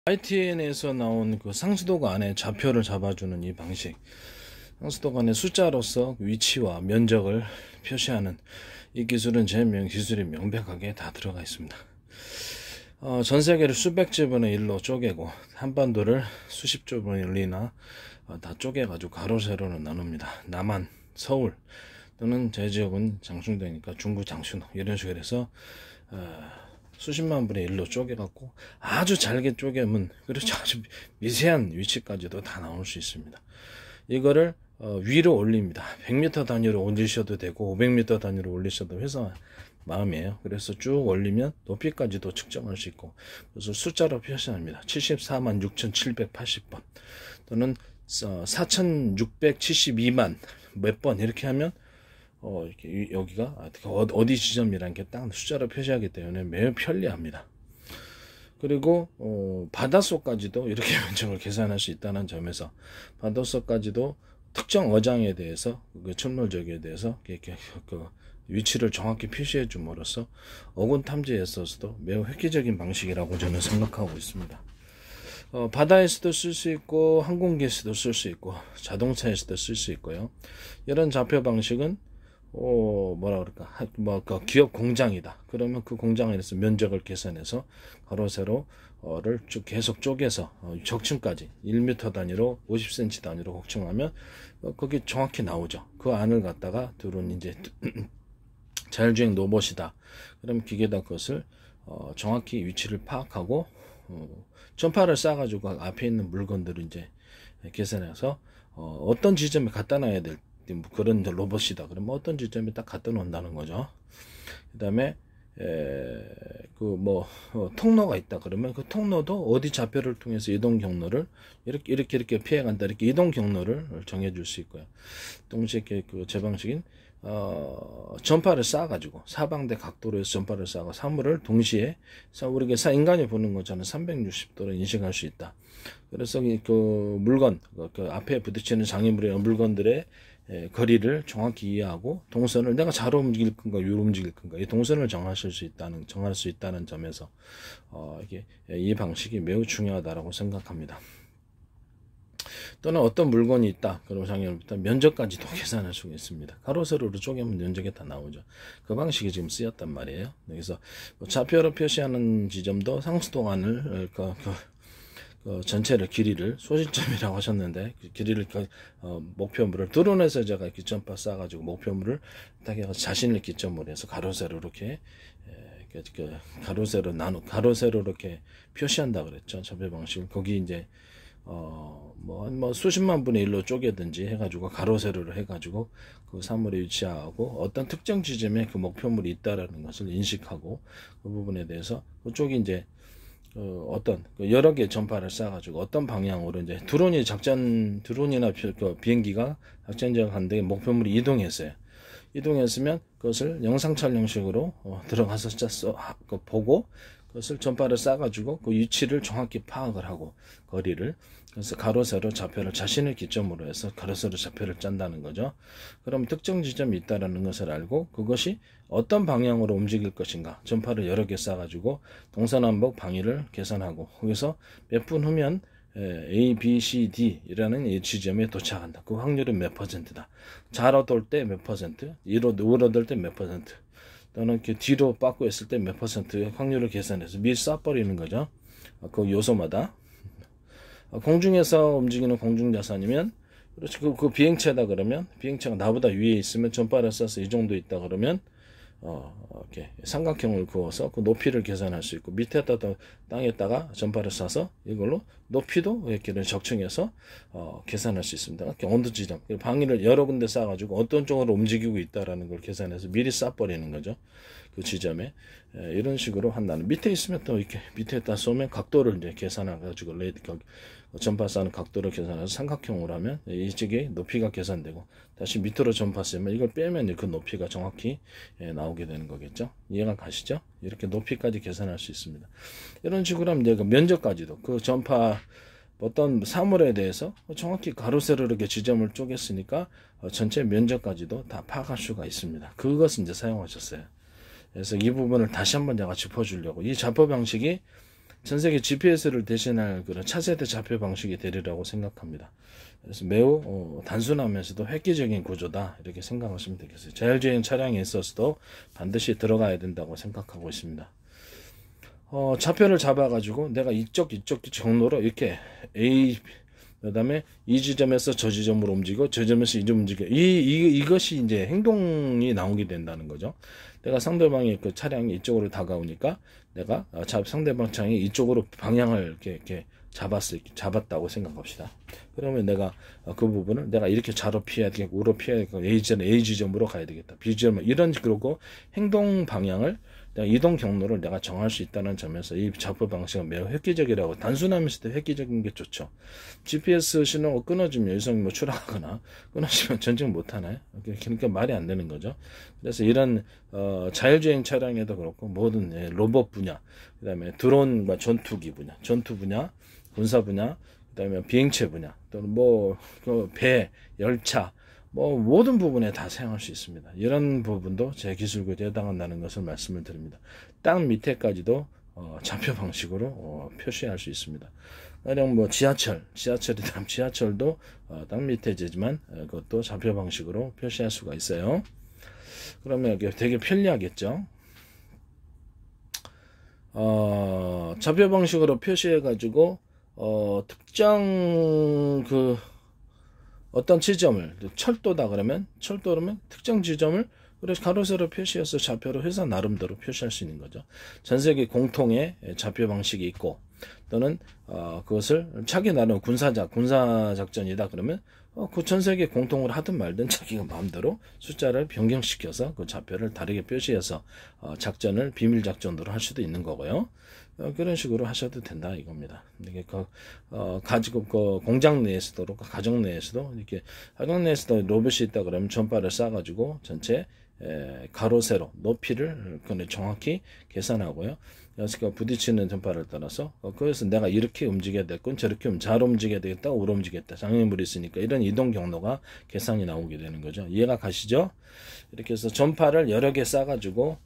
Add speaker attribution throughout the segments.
Speaker 1: ITN에서 나온 그 상수도 안에 좌표를 잡아주는 이 방식, 상수도 안에 숫자로서 위치와 면적을 표시하는 이 기술은 제 기술이 명백하게 다 들어가 있습니다. 전 세계를 수백 지분의 1로 쪼개고 한반도를 수십 지분의 1이나 다 쪼개가지고 가로 세로로 나눕니다. 남한, 서울 또는 제 지역은 장충도니까 중구 장춘호 이런 식으로 해서 수십만 분의 1로 쪼개갖고 아주 잘게 쪼개면 그렇죠, 아주 미세한 위치까지도 다 나올 수 있습니다. 이거를 위로 올립니다. 100m 단위로 올리셔도 되고 500m 단위로 올리셔도 회사 마음이에요. 그래서 쭉 올리면 높이까지도 측정할 수 있고, 그래서 숫자로 표시합니다. 746,780번 또는 4,672만 몇 번 이렇게 하면 이렇게 여기가 어디 지점이라는 게 딱 숫자로 표시하기 때문에 매우 편리합니다. 그리고 바닷속까지도 이렇게 면적을 계산할 수 있다는 점에서 바닷속까지도 특정 어장에 대해서 그 출몰적에 대해서 이렇게 그 위치를 정확히 표시해 줌으로써 어군 탐지에 있어서도 매우 획기적인 방식이라고 저는 생각하고 있습니다. 바다에서도 쓸 수 있고 항공기에서도 쓸 수 있고 자동차에서도 쓸 수 있고요. 이런 좌표 방식은 뭐라 그럴까, 그 기업 공장이다. 그러면 그 공장에서 면적을 계산해서 가로 세로를 쭉 계속 쪼개서 적층까지 1m 단위로 50cm 단위로 곡층하면 거기 정확히 나오죠. 그 안을 갖다가 들어온 이제 자율주행 로봇이다. 그럼 기계다 그것을 정확히 위치를 파악하고 전파를 쏴가지고 앞에 있는 물건들을 이제 계산해서 어떤 지점에 갖다 놔야 될 그런 로봇이다. 그러면 어떤 지점에 딱 갖다 놓는다는 거죠. 그 다음에 통로가 있다. 그러면 그 통로도 어디 좌표를 통해서 이동 경로를 이렇게 피해간다. 이렇게 이동 경로를 정해줄 수 있고요. 동시에 그 제 방식인 전파를 쏴가지고 사방대 각도로 해서 전파를 쏴고 사물을 동시에 우리가 인간이 보는 것처럼 360도로 인식할 수 있다. 그래서 그 물건, 그 앞에 부딪히는 장애물이나 물건들의 거리를 정확히 이해하고 동선을 내가 좌로 움직일 건가 유로 움직일 건가 이 동선을 정할 수 있다는 점에서 이 방식이 매우 중요하다고 생각합니다. 또는 어떤 물건이 있다. 그럼 장애물부터 면적까지도 계산할 수가 있습니다. 가로 세로로 쪼개면 면적이 다 나오죠. 그 방식이 지금 쓰였단 말이에요. 그래서 좌표로 표시하는 지점도 상수도안을 전체를 길이를 소시점이라고 하셨는데 그 길이를 목표물을 드론에서 제가 기점파 쏴가지고 목표물을 딱 자신을 기점으로 해서 가로 세로 이렇게 가로 세로 이렇게 표시한다 그랬죠. 좌표 방식을 거기 이제 수십만 분의 1로 쪼개든지 해가지고 가로 세로를 해가지고 그 사물에 위치하고 어떤 특정 지점에 그 목표물이 있다라는 것을 인식하고 그 부분에 대해서 그쪽이 이제 어떤 여러 개의 전파를 쏴가지고 어떤 방향으로 이제 드론이나 비행기가 작전 지역한데 목표물이 이동했으면 그것을 영상 촬영식으로 들어가서 보고 그것을 전파를 쏴가지고 그 위치를 정확히 파악을 하고 거리를 그래서 가로 세로 좌표를 자신을 기점으로 해서 가로 세로 좌표를 짠다는 거죠. 그럼 특정 지점이 있다라는 것을 알고 그것이 어떤 방향으로 움직일 것인가 전파를 여러 개 쏴가지고 동서남북 방위를 계산하고 거기서 몇 분 후면 A, B, C, D라는 이 지점에 도착한다. 그 확률은 몇 %다. 좌로 돌 때 몇 %, 우로 돌 때 몇 %, 또는 이렇게 뒤로 빠꾸 했을 때 몇 %의 확률을 계산해서 미리 쏴버리는 거죠. 그 요소마다. 공중에서 움직이는 공중자산이면, 그렇죠. 그 비행체다 그러면, 비행체가 나보다 위에 있으면 전파를 쏴서 이 정도 있다 그러면, 이렇게 삼각형을 그어서 그 높이를 계산할 수 있고, 밑에다가 땅에다가 전파를 쏴서 이걸로 높이도 이렇게 적층해서, 계산할 수 있습니다. 이렇게 온도 지점, 방위를 여러 군데 쏴가지고 어떤 쪽으로 움직이고 있다라는 걸 계산해서 미리 쏴버리는 거죠. 그 지점에. 이런 식으로 한다는. 밑에 있으면 또 이렇게 밑에다 쏘면 각도를 이제 계산해가지고 전파 쏘는 각도를 계산해서 삼각형으로 하면 이쪽에 높이가 계산되고 다시 밑으로 전파 쏘면 이걸 빼면 그 높이가 정확히 나오게 되는 거겠죠. 이해가 가시죠? 이렇게 높이까지 계산할 수 있습니다. 이런 식으로 하면 이제 그 면적까지도 그 전파 어떤 사물에 대해서 정확히 가로 세로 이렇게 지점을 쪼갰으니까 전체 면적까지도 다 파악할 수가 있습니다. 그것을 이제 사용하셨어요. 그래서 이 부분을 다시 한번 제가 짚어주려고 이 좌표 방식이 전 세계 GPS를 대신할 그런 차세대 좌표 방식이 되리라고 생각합니다. 그래서 매우 단순하면서도 획기적인 구조다 이렇게 생각하시면 되겠어요. 자율주행 차량에 있어서도 반드시 들어가야 된다고 생각하고 있습니다. 좌표를 잡아가지고 내가 이쪽 경로로 이렇게 그 다음에 이 지점에서 저 지점으로 움직이고 저 지점에서 이 지점 움직여 이것이 이제 행동이 나오게 된다는 거죠. 내가 상대방의 그 차량이 이쪽으로 다가오니까 내가 상대방 차량이 이쪽으로 방향을 이렇게 잡았다고 생각합시다. 그러면 내가 그 부분을 내가 이렇게 좌로 피해야 되겠고 우로 피해야 되겠고 A 지점으로 가야 되겠다. B 지점 이런 그러고 행동 방향을 이동 경로를 내가 정할 수 있다는 점에서 이 좌표 방식은 매우 획기적이라고 단순하면서도 획기적인 게 좋죠. GPS 신호가 끊어지면 여기서 추락하거나 끊어지면 전쟁 못하나요? 그러니까 말이 안 되는 거죠. 그래서 이런 자율주행 차량에도 그렇고 모든 로봇 분야, 그 다음에 드론과 전투 분야, 군사 분야, 그 다음에 비행체 분야, 또는 배, 열차, 모든 부분에 다 사용할 수 있습니다. 이런 부분도 제 기술구조에 해당한다는 것을 말씀을 드립니다. 땅 밑에까지도 좌표 방식으로 표시할 수 있습니다. 가령 지하철도 땅 밑에지만 그것도 좌표 방식으로 표시할 수가 있어요. 그러면 이게 되게 편리하겠죠. 좌표 방식으로 표시해 가지고 특정 어떤 지점을 철도다 그러면 특정 지점을 그래서 가로세로 표시해서 좌표로 해서 나름대로 표시할 수 있는 거죠. 전 세계 공통의 좌표 방식이 있고 또는 그것을 자기 나름 군사 작전이다 그러면 그 전 세계 공통으로 하든 말든 자기가 마음대로 숫자를 변경시켜서 그 좌표를 다르게 표시해서 작전을 비밀 작전으로 할 수도 있는 거고요. 그런 식으로 하셔도 된다 이겁니다. 이게 가지고 공장 내에서도 그렇고 가정 내에서도 이렇게 가정 내에서도 로봇이 있다 그러면 전파를 쏴가지고 전체 가로 세로 높이를 정확히 계산하고요. 그래서 부딪히는 전파를 따라서 그래서 내가 이렇게 움직여야 되겠군 저렇게 좌로 움직여야 되겠다 우로 움직였다 장애물이 있으니까 이런 이동 경로가 계산이 나오게 되는 거죠. 이해가 가시죠? 이렇게 해서 전파를 여러 개 쏴가지고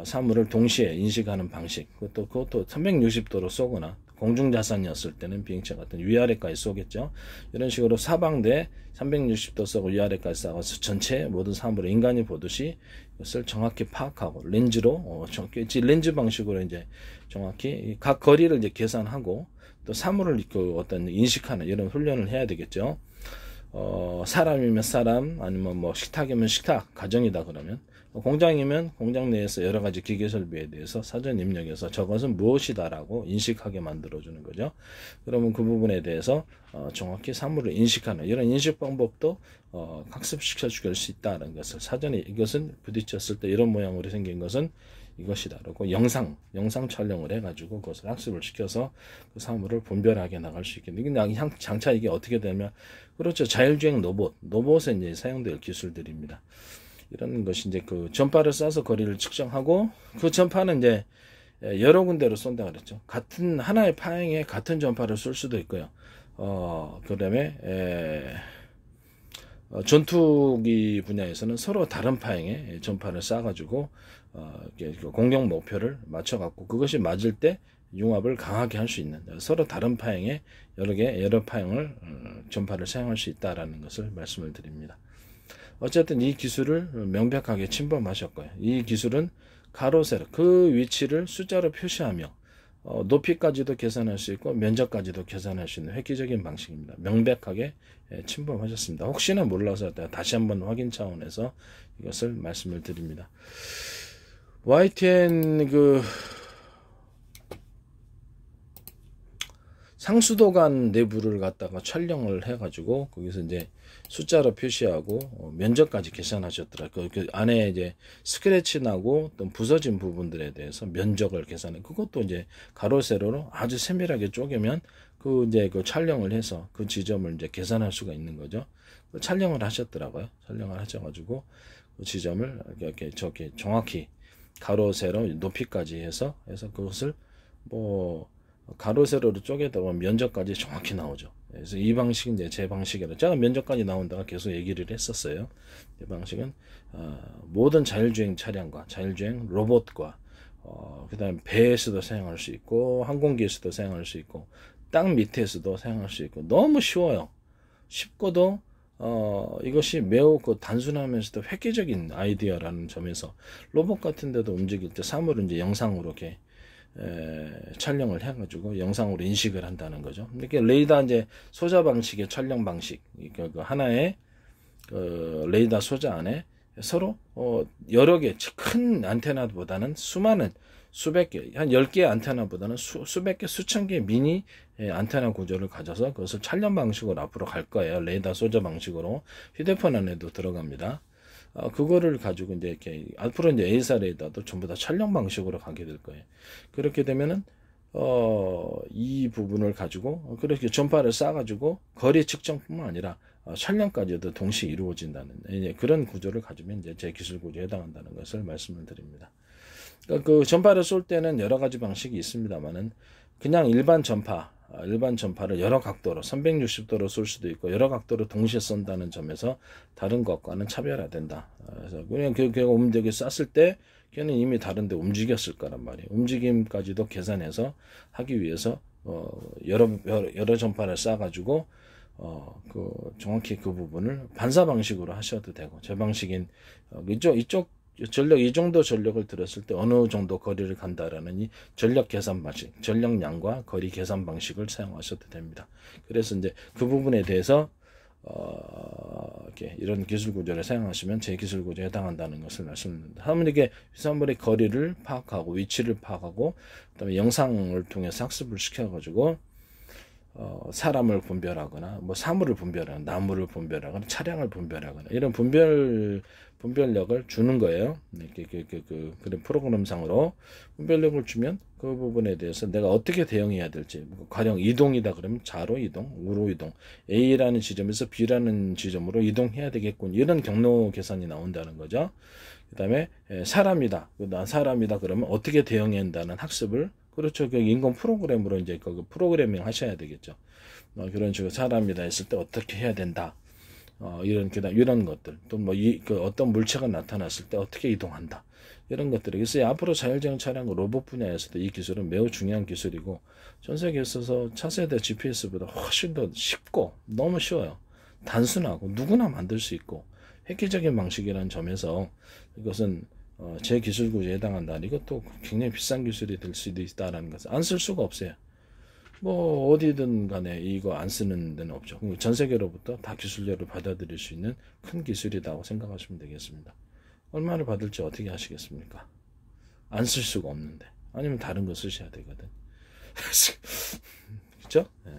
Speaker 1: 사물을 동시에 인식하는 방식 그것도 360도로 쏘거나 공중자산이었을 때는 비행체 같은 위아래까지 쏘겠죠. 이런 식으로 사방대 360도 쏘고 위아래까지 쏴서 전체 모든 사물을 인간이 보듯이 이것을 정확히 파악하고 렌즈로 렌즈 방식으로 이제 정확히 각 거리를 이제 계산하고 또 사물을 어떤 인식하는 이런 훈련을 해야 되겠죠. 사람이면 사람 아니면 식탁이면 식탁 가정이다 그러면 공장이면 공장 내에서 여러 가지 기계 설비에 대해서 사전 입력해서 저것은 무엇이다라고 인식하게 만들어주는 거죠. 그러면 그 부분에 대해서 정확히 사물을 인식하는 이런 인식 방법도 학습시켜 줄 수 있다는 것을 사전에 이것은 부딪혔을 때 이런 모양으로 생긴 것은 이것이다라고 영상 촬영을 해가지고 그것을 학습을 시켜서 그 사물을 분별하게 나갈 수 있게. 근데 장차 이게 어떻게 되면 그렇죠. 자율주행 로봇에 이제 사용될 기술들입니다. 이런 것이 이제 그 전파를 쏴서 거리를 측정하고 그 전파는 이제 여러 군데로 쏜다 그랬죠. 같은 하나의 파행에 같은 전파를 쏠 수도 있고요. 그다음에 전투기 분야에서는 서로 다른 파행에 전파를 쏴가지고 공격 목표를 맞춰갖고 그것이 맞을 때 융합을 강하게 할 수 있는 서로 다른 파행에 여러 파행을 전파를 사용할 수 있다라는 것을 말씀을 드립니다. 어쨌든 이 기술을 명백하게 침범하셨고요. 이 기술은 가로 세로 그 위치를 숫자로 표시하며 높이까지도 계산할 수 있고 면적까지도 계산할 수 있는 획기적인 방식입니다. 명백하게 침범하셨습니다. 혹시나 몰라서 다시 한번 확인 차원에서 이것을 말씀을 드립니다. YTN 상수도관 내부를 갖다가 촬영을 해가지고 거기서 이제 숫자로 표시하고 면적까지 계산하셨더라고요. 그 안에 이제 스크래치 나고 또 부서진 부분들에 대해서 면적을 계산해. 그것도 이제 가로 세로로 아주 세밀하게 쪼개면 그 촬영을 해서 그 지점을 이제 계산할 수가 있는 거죠. 그 촬영을 하셨더라고요. 촬영을 하셔가지고 그 지점을 이렇게 정확히 가로 세로 높이까지 해서 그것을 가로 세로로 쪼개다 보면 면적까지 정확히 나오죠. 그래서 이 방식은 이제 제 방식이라 제가 면적까지 나온다가 계속 얘기를 했었어요. 이 방식은 모든 자율주행 차량과 자율주행 로봇과 그 다음에 배에서도 사용할 수 있고 항공기에서도 사용할 수 있고 땅 밑에서도 사용할 수 있고 너무 쉬워요. 쉽고도 이것이 매우 단순하면서도 획기적인 아이디어라는 점에서 로봇 같은 데도 움직일 때 사물을 이제 영상으로 이렇게 촬영을 해가지고 영상으로 인식을 한다는 거죠. 이렇게 레이더 이제 소자 방식의 촬영 방식, 그 하나의 레이더 소자 안에 서로 여러 개 큰 안테나보다는 수많은 수백 개, 한 10개의 안테나보다는 수백 개, 수천 개의 미니 안테나 구조를 가져서 그것을 촬영 방식으로 앞으로 갈 거예요. 레이더 소자 방식으로 휴대폰 안에도 들어갑니다. 그거를 가지고 이제 이렇게 앞으로 이제 A사 레이더도 전부 다 촬영 방식으로 가게 될 거예요. 그렇게 되면은 이 부분을 가지고 그렇게 전파를 쏴가지고 거리 측정뿐만 아니라 촬영까지도 동시에 이루어진다는 그런 구조를 가지면 이제 제 기술 구조에 해당한다는 것을 말씀을 드립니다. 그 전파를 쏠 때는 여러 가지 방식이 있습니다만은 그냥 일반 전파를 여러 각도로 360도로 쏠 수도 있고 여러 각도로 동시에 쏜다는 점에서 다른 것과는 차별화된다. 그래서 그냥 걔가 움직여 쐈을 때 걔는 이미 다른데 움직였을 거란 말이에요. 움직임까지도 계산해서 하기 위해서 여러 전파를 쏴가지고 정확히 그 부분을 반사 방식으로 하셔도 되고 제 방식인 이쪽 전력 이 정도 전력을 들었을 때 어느 정도 거리를 간다라는 이 전력 계산 방식, 전력량과 거리 계산 방식을 사용하셔도 됩니다. 그래서 이제 그 부분에 대해서 이렇게 이런 기술 구조를 사용하시면 제 기술 구조에 해당한다는 것을 말씀드립니다. 하면 이게 수산물의 거리를 파악하고 위치를 파악하고 그다음에 영상을 통해서 학습을 시켜가지고 사람을 분별하거나 뭐 사물을 분별하거나 나무를 분별하거나 차량을 분별하거나 이런 분별력을 주는 거예요. 그런 프로그램상으로 분별력을 주면 그 부분에 대해서 내가 어떻게 대응해야 될지, 가령 이동이다 그러면 좌로 이동, 우로 이동, A라는 지점에서 B라는 지점으로 이동해야 되겠군, 이런 경로 계산이 나온다는 거죠. 그 다음에 사람이다 그러면 어떻게 대응해야 한다는 학습을, 그렇죠, 그 인공 프로그램으로 이제 그 프로그래밍 하셔야 되겠죠. 그런 식으로 사람이다 했을 때 어떻게 해야 된다. 이런 것들, 또 어떤 물체가 나타났을 때 어떻게 이동한다, 이런 것들이. 그래서 앞으로 자율주행 차량 로봇 분야에서도 이 기술은 매우 중요한 기술이고 전 세계에 있어서 차세대 GPS보다 훨씬 더 쉽고 너무 쉬워요. 단순하고 누구나 만들 수 있고 획기적인 방식이라는 점에서 이것은 제 기술 구조에 해당한다. 이것도 굉장히 비싼 기술이 될 수도 있다라는 것을 안 쓸 수가 없어요. 뭐 어디든 간에 이거 안 쓰는 데는 없죠. 전 세계로부터 다 기술료를 받아들일 수 있는 큰 기술이라고 생각하시면 되겠습니다. 얼마를 받을지 어떻게 하시겠습니까? 안 쓸 수가 없는데. 아니면 다른 거 쓰셔야 되거든. 그렇죠? 네.